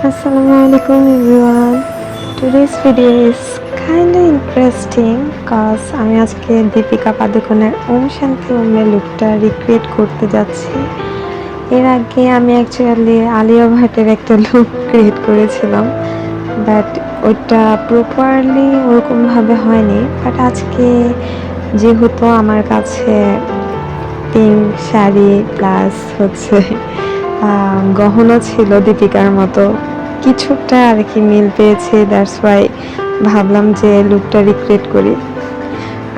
Assalamualaikum everyone. Today's video is kind of interesting cause আমি আজকে দীপিকা পাদুকোনের ওম শান্তি ওমে লুকটা রিক্রিয়েট করতে যাচ্ছি। এর আগে আমি অ্যাকচুয়ালি আলিয়া ভাটের একটা লুক ক্রিয়েট করেছিলাম, বাট ওইটা প্রপারলি ওরকমভাবে হয়নি। বাট আজকে যেহেতু আমার কাছে পিঙ্ক শাড়ি প্লাস হচ্ছে গহনা ছিল দীপিকার মতো, কিছুটা আর কি মিল পেয়েছি, দ্যাটস ওয়াই ভাবলাম যে লুকটা রিক্রিয়েট করি।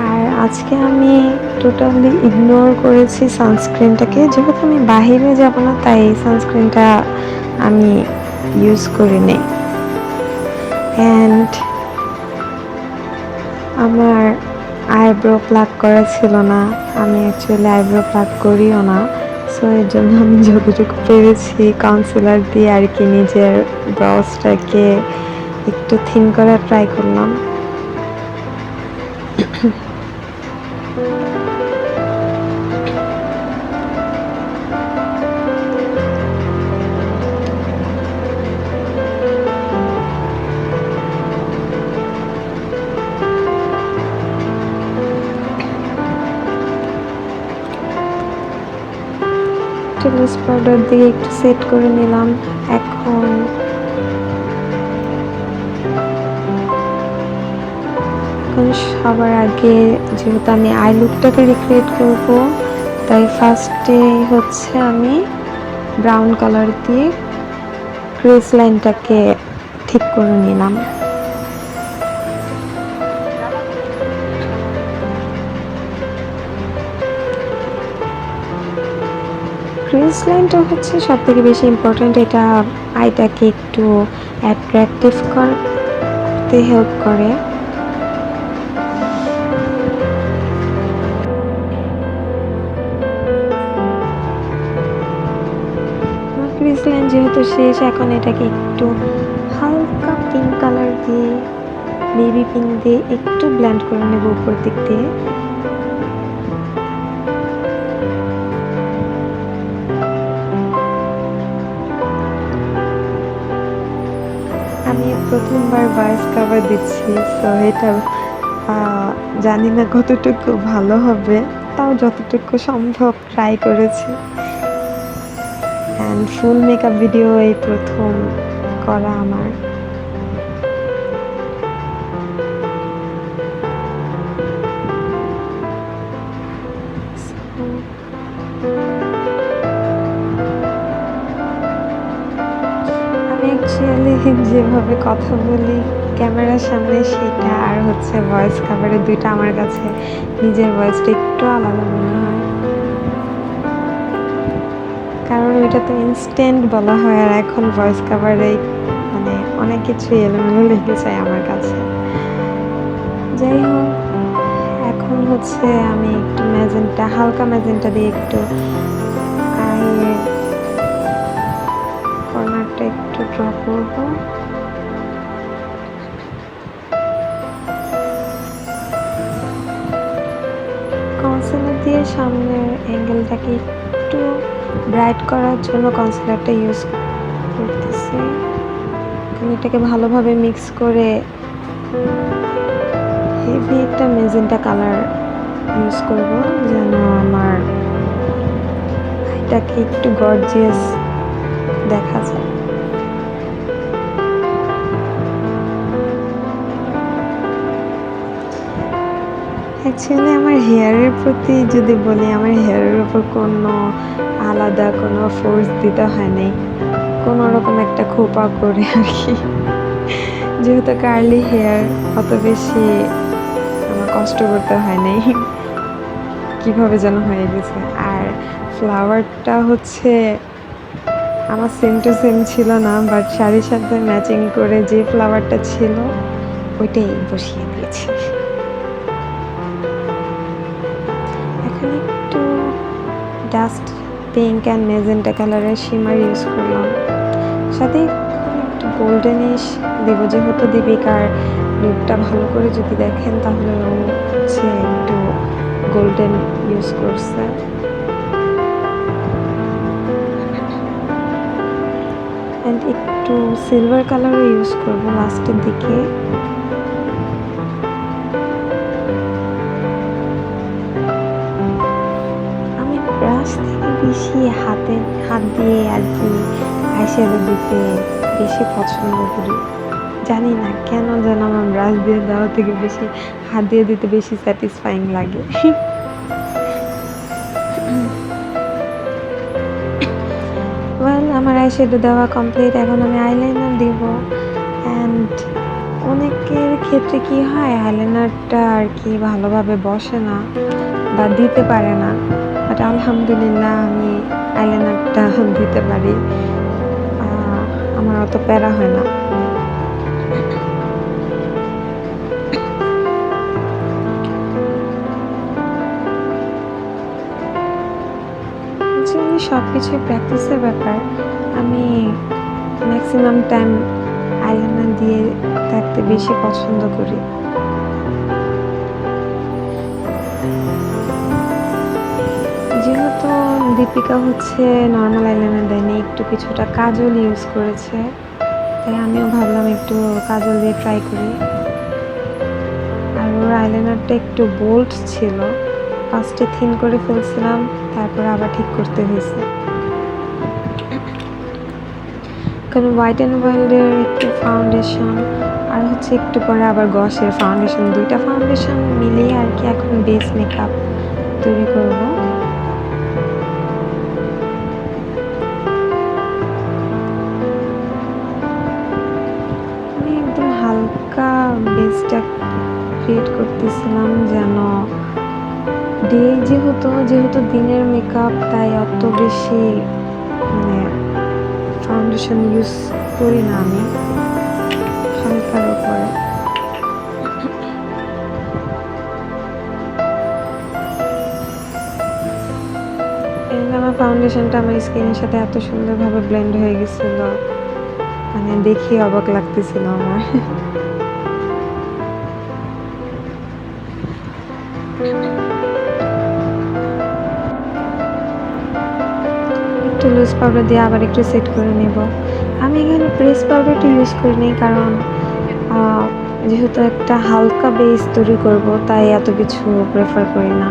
আর আজকে আমি টোটালি ইগনোর করেছি সানস্ক্রিনটাকে, যেহেতু আমি বাহিরে যাব না তাই সানস্ক্রিনটা আমি ইউজ করিনি। অ্যান্ড আমার আইব্রো প্লাক করা ছিল না, আমি অ্যাকচুয়ালি আইব্রো প্লাক করিও না। সো এর জন্য আমি যতটুকু পেরেছি কনসিলার দিয়ে আর কি নিজের ব্রাউজটাকে একটু থিন করার ট্রাই করলাম। লুজ পাউডার দিয়ে একটু সেট করে নিলাম। এখন সবার আগে যেহেতু আমি আই লুকটাকে রিক্রিয়েট করব, তাই ফার্স্টে হচ্ছে আমি ব্রাউন কালার দিয়ে ক্রিজ লাইনটাকে ঠিক করে নিলাম। ক্রিজ লাইনটা হচ্ছে সব থেকে বেশি ইম্পর্ট্যান্ট, এটা আইটাকে একটু অ্যাট্রাকটিভ করতে হেল্প করে। ক্রিজ লাইন যেহেতু শেষ, এখন এটাকে একটু হালকা পিঙ্ক কালার দিয়ে, বেবি পিঙ্ক দিয়ে একটু ব্লেন্ড করে নেব উপর দিক দিয়ে। আমি প্রথমবার ভয়েস কভার দিচ্ছি, সো এটা জানি না কতটুকু ভালো হবে, তাও যতটুকু সম্ভব ট্রাই করেছি। অ্যান্ড ফুল মেকআপ ভিডিও এই প্রথম করা আমার। আমি অ্যাকচুয়ালি যেভাবে কথা বলি ক্যামেরার সামনে, সেটা আর হচ্ছে ভয়েস কভারে দুইটা আমার কাছে নিজের ভয়েসটা একটু আলাদা মনে হয়, কারণ ওইটা তো ইনস্ট্যান্ট বলা হয়, আর এখন ভয়েস কভারে মানে অনেক কিছু এলোমেলো লেগে যায় আমার কাছে। যাই হোক, এখন হচ্ছে আমি একটু ম্যাজেন্টা, হালকা ম্যাজেন্টা দিয়ে একটু আইয়ের কর্নারটা একটু ড্র করবো। কনসিলার দিয়ে সামনের অ্যাঙ্গেলটাকে একটু ব্রাইট করার জন্য কনসিলারটা ইউজ করতেছি। এটাকে ভালোভাবে মিক্স করে হেভি একটা মেজেন্টা কালার ইউজ করব, যেন আমার এটাকে একটু গর্জিয়াস দেখা যায়। অ্যাকচুয়ালি আমার হেয়ারের প্রতি যদি বলি, আমার হেয়ারের উপর কোনো আলাদা কোনো ফোর্স দিতে হয় নাই, কোনো রকম একটা খোপা করে আর কি। যেহেতু কার্লি হেয়ার, অত বেশি আমার কষ্ট করতে হয় নাই, কিভাবে যেন হয়ে গেছে। আর ফ্লাওয়ারটা হচ্ছে আমার সেম টু সেম ছিল না, বাট শাড়ির সাথে ম্যাচিং করে যে ফ্লাওয়ারটা ছিল ওইটাই বসিয়ে দিয়েছি। এখন একটু ডাস্ট পিঙ্ক অ্যান্ড মেজেন্টা কালারের শিমার ইউজ করলাম, সাথে একটু গোল্ডেনিশ দেবো, যেহেতু দীপিকার লুকটা ভালো করে যদি দেখেন তাহলে ও হচ্ছে একটু গোল্ডেন ইউজ করছে। অ্যান্ড একটু সিলভার কালারও ইউজ করবো লাস্টের দিকে। আমি ব্রাশ থেকে বেশি হাত দিয়ে আর কি আইশ্যাডো দিতে বেশি পছন্দ করি। জানি না কেন যেন আমার ব্রাশ দিয়ে দেওয়া থেকে বেশি হাত দিয়ে দিতে বেশি স্যাটিসফাইং লাগে। আমার আইশ্যাডো দেওয়া কমপ্লিট, এখন আমি আইলাইনার দিব। অ্যান্ড অনেকের ক্ষেত্রে কি হয়, আইলাইনারটা আর কি ভালোভাবে বসে না বা দিতে পারে না, বাট আলহামদুলিল্লাহ আমি আইলাইনারটা দিতে পারি, আমার অত প্যারা হয় না। সব কিছুই প্র্যাকটিসের ব্যাপার। আমি ম্যাক্সিমাম টাইম আইলাইনার দিয়ে থাকতে বেশি পছন্দ করি। যেহেতু দীপিকা হচ্ছে নর্মাল আইলাইনার দেয়নি, একটু কিছুটা কাজল ইউজ করেছে, তাই আমিও ভাবলাম একটু কাজল দিয়ে ট্রাই করি। আর ওর আইলাইনারটা একটু বোল্ড ছিল, ফার্স্টে থিন করে ফেলছিলাম, তারপরে আবার ঠিক করতে হয়েছে। কারণ হোয়াইট অ্যান্ড ওয়াইল্ডের একটু ফাউন্ডেশন আর হচ্ছে একটু পরে আবার গসের ফাউন্ডেশন, দুইটা ফাউন্ডেশন মিলিয়ে আর কি এখন বেস মেকআপ তৈরি করব। আমি একদম হালকা বেসটা ক্রিয়েট করতেছিলাম, যেন ডে যেহেতু দিনের মেকআপ, তাই অত বেশি মানে ফাউন্ডেশন ইউজ করি না আমি, হালকার উপরে। আমার ফাউন্ডেশনটা আমার স্কিনের সাথে এত সুন্দরভাবে ব্লেন্ড হয়ে গেছিল, মানে দেখে অবাক লাগতেছিল আমার। একটু লুজ পাউডার দিয়ে আবার একটু সেট করে নেব। আমি এখানে প্রেস পাউডারটা ইউজ করিনি, কারণ যেহেতু একটা হালকা বেস তৈরি করব, তাই এত কিছু প্রেফার করি না।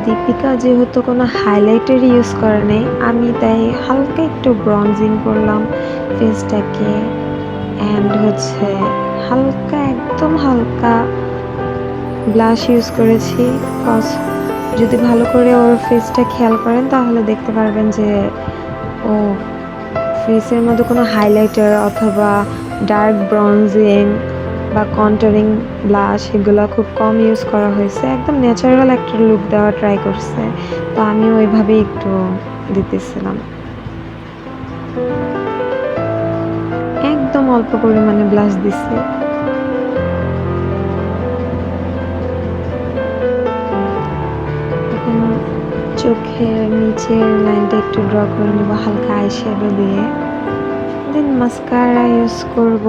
দীপিকা যেহেতু কোনো হাইলাইটার ইউজ করে নেই, আমি তাই হালকা একটু ব্রঞ্জিং করলাম ফেসটাকে। অ্যান্ড হচ্ছে হালকা, একদম হালকা ব্লাশ ইউজ করেছি। কজ যদি ভালো করে ওর ফেসটা খেয়াল করেন তাহলে দেখতে পারবেন যে ও ফেসের মধ্যে কোনো হাইলাইটার অথবা ডার্ক ব্রঞ্জিং বা কন্টারিং ব্লাশ এগুলো খুব কম ইউজ করা হয়েছে, একদম ন্যাচারাল একটা লুক দেওয়ার ট্রাই করছে, তো আমি ওইভাবেই একটু দিতেছিলাম। একদম অল্প পরিমাণে ব্লাশ দিছি। এখন চোখের নিচের লাইনটা একটু ড্র করে নেব হালকা আইশ্যাডো দিয়ে, দেন মাস্কারা ইউজ করব।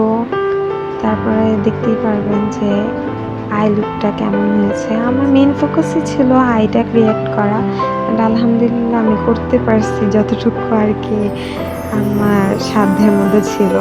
তারপরে দেখতেই পারবেন যে আই লুকটা কেমন হয়েছে। আমার মেন ফোকাসই ছিল আইটা ক্রিয়েট করা, অ্যান্ড আলহামদুলিল্লাহ আমি করতে পারছি যতটুকু আর কি আমার সাধ্যের মধ্যে ছিল।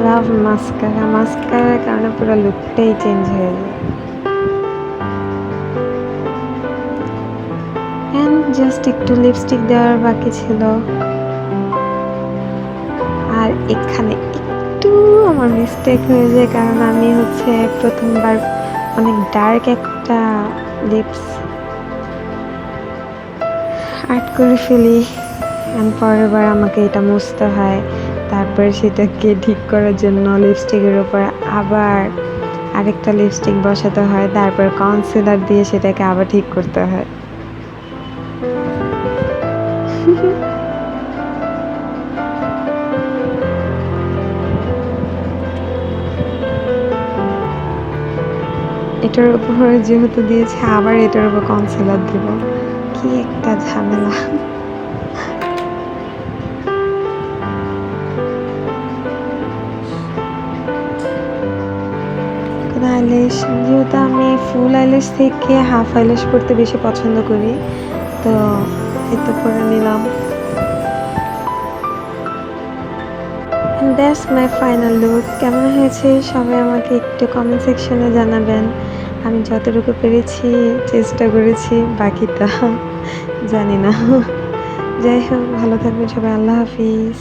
লাভ মাস্কারার কারণে পুরো লুকটাই চেঞ্জ হয়ে যায়। অ্যান্ড জাস্ট একটু লিপস্টিক দেওয়ার বাকি ছিল। আর এখানে একটু আমার মিস্টেক হয়ে যায়, কারণ আমি হচ্ছে প্রথমবার অনেক ডার্ক একটা লিপস আর্ট করে ফেলি, অ্যান্ড পরের বার আমাকে এটা মুছতে হয়, তারপর সেটাকে ঠিক করার জন্য লিপস্টিকের উপর আবার আরেকটা লিপস্টিক বসাতে হয়, তারপর কনসিলার দিয়ে সেটাকে আবার ঠিক করতে হয়। এটার উপর যেহেতু দিয়েছে আবার এটার উপর কনসিলার দিব, কি একটা ঝামেলা। আইল্যাশ যেহেতু আমি ফুল আইল্যাশ থেকে হাফ আইল্যাশ করতে বেশি পছন্দ করি, তো এটা করে নিলাম। That's my final look. কেমন হয়েছে সবাই আমাকে একটু কমেন্ট সেকশনে জানাবেন। আমি যতটুকু পেরেছি চেষ্টা করেছি, বাকিটা জানি না। যাই হোক, ভালো থাকবেন সবাই। আল্লাহ হাফিজ।